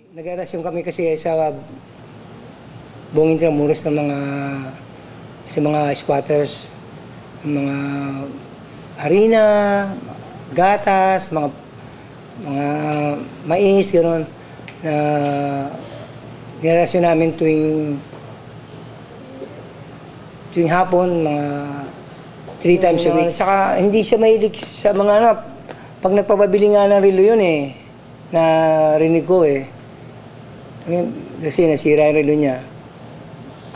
Nag-arasyon kami kasi sa buong Intramuros ng mga squatters, mga harina, gatas, mga mais, gano'n, na nirasyon namin tuwing hapon, mga 3 times a week. Tsaka hindi siya mahilig sa mga pag nagpapabili nga ng relo yun na rinig ko kasi nasira yung relo niya.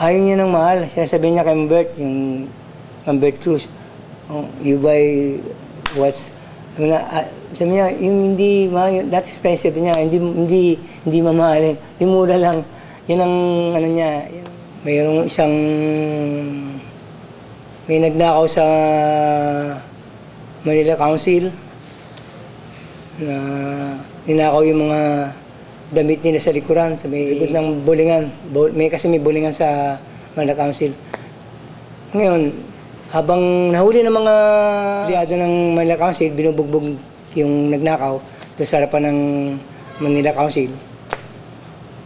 Ayaw niya ng mahal. Sinasabi niya kay Mbert, yung Mbert Cruz, you buy watch. Sabi niya, yung hindi, not expensive niya, hindi mamahalin. Yung mura lang. Yan ang niya. Mayroong may nagnakaw sa Manila Council na ninakaw yung mga damit nila sa likuran, sa may ikot ng bulingan. Kasi may bulingan sa Manila Council. Ngayon, habang nahuli ng mga liado ng Manila Council, binubugbog yung nagnakaw doon sa harapan ng Manila Council.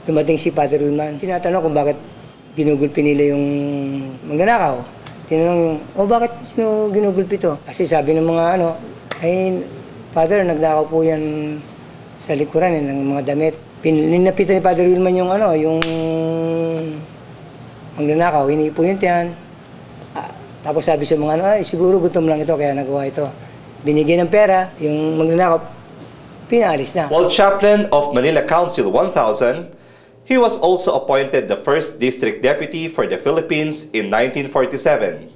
Dumating si Father Willmann. Tinatanong kung bakit ginugulpi nila yung magnanakaw. Tinanong yung, bakit sino ginugulpi to? Kasi sabi ng mga Father, nagnakaw po yan sa likuran ng mga damit. Ninapitan ni Father Willmann yung yung magnanakaw, hinipo yun tiyan. Tapos sabi sa mga siguro gutom lang ito kaya nagawa ito. Binigyan ng pera, yung magnanakaw, pinaalis na. While chaplain of Manila Council 1000, he was also appointed the first district deputy for the Philippines in 1947.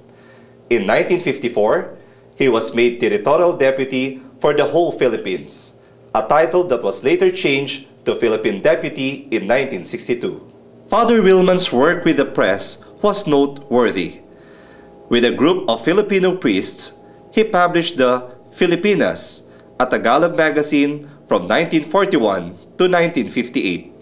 In 1954, he was made territorial deputy for the whole Philippines, a title that was later changed to Philippine Deputy in 1962. Father Willmann's work with the press was noteworthy. With a group of Filipino priests, he published the Filipinas, a Tagalog magazine from 1941 to 1958.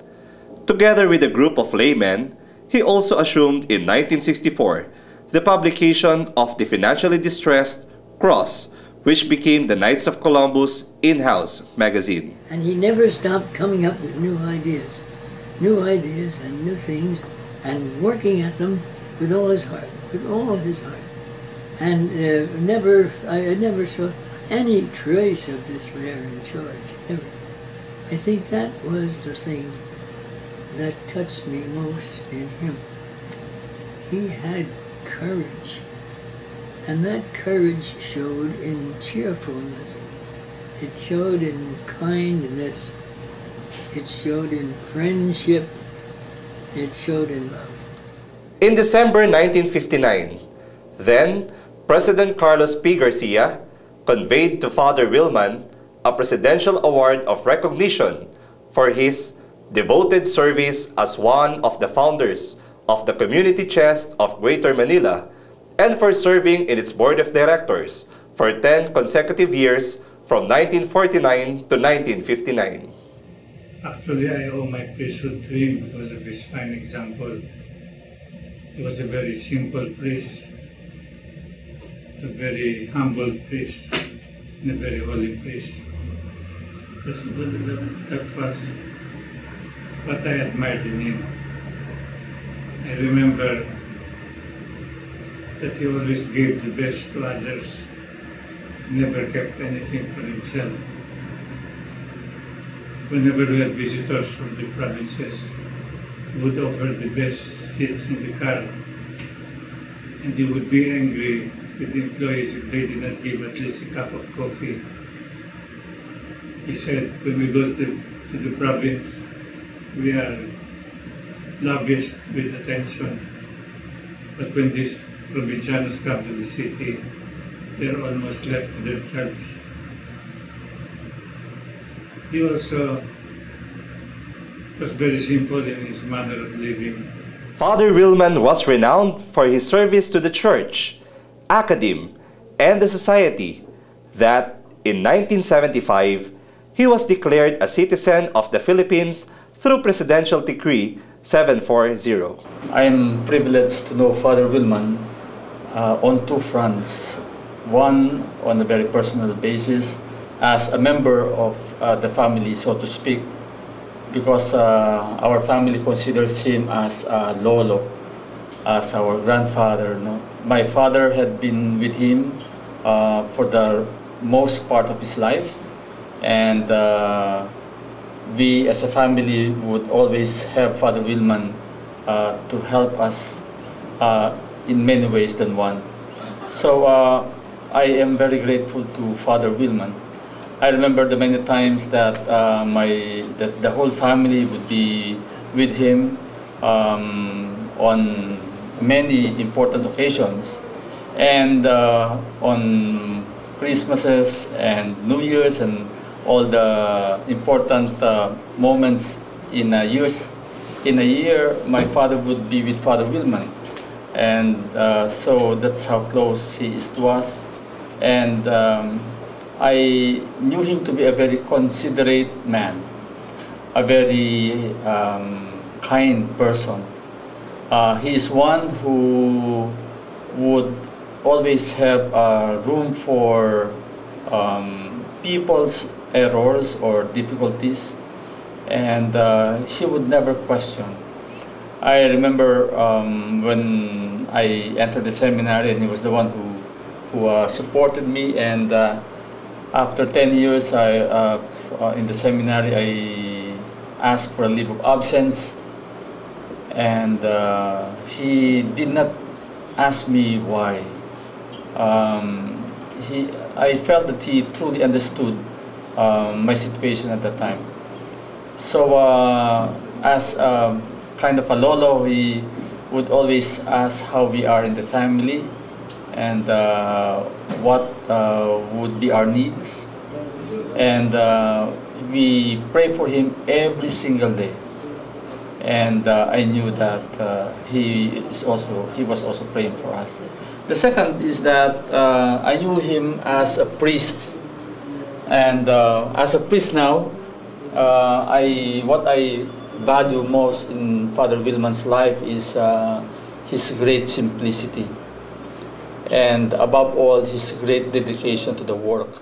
Together with a group of laymen, he also assumed in 1964 the publication of the financially distressed Cross, which became the Knights of Columbus in-house magazine. And he never stopped coming up with new ideas and new things, and working at them with all his heart, And I never saw any trace of despair in George, ever. I think that was the thing that touched me most in him. He had courage, and that courage showed in cheerfulness. It showed in kindness. It showed in friendship. It showed in love. In December 1959, then President Carlos P. Garcia conveyed to Father Willmann a Presidential Award of Recognition for his devoted service as one of the founders of the Community Chest of Greater Manila and for serving in its board of directors for 10 consecutive years from 1949 to 1959. Actually, I owe my priesthood to him because of his fine example. He was a very simple priest, a very humble priest, and a very holy priest. That was what I admired in him. I remember that he always gave the best to others. He never kept anything for himself. Whenever we had visitors from the provinces, he would offer the best seats in the car. And he would be angry with the employees if they did not give at least a cup of coffee. He said, when we go to the province, we are lavished with attention. But when these provincianos come to the city, they are almost left to themselves. He also was very simple in his manner of living. Father Willmann was renowned for his service to the church, academe, and the society that in 1975 he was declared a citizen of the Philippines through Presidential Decree 740. I am privileged to know Father Willmann on two fronts. One, on a very personal basis, as a member of the family, so to speak, because our family considers him as lolo, as our grandfather. No? My father had been with him for the most part of his life, and we as a family would always have Father Willmann to help us in many ways than one. So I am very grateful to Father Willmann. I remember the many times that the whole family would be with him on many important occasions, and on Christmases and New Year's and all the important moments in a year, my father would be with Father Willmann, and so that's how close he is to us. And I knew him to be a very considerate man, a very kind person. He is one who would always have room for people's errors or difficulties, and he would never question. I remember when I entered the seminary, and he was the one who supported me, and after 10 years in the seminary, I asked for a leave of absence, and he did not ask me why. I felt that he truly understood my situation at that time. So as kind of a lolo, he would always ask how we are in the family, and what would be our needs, and we pray for him every single day. And I knew that he was also praying for us. The second is that I knew him as a priest, and as a priest now, what I value most in Father Willmann's life is his great simplicity, and above all, his great dedication to the work.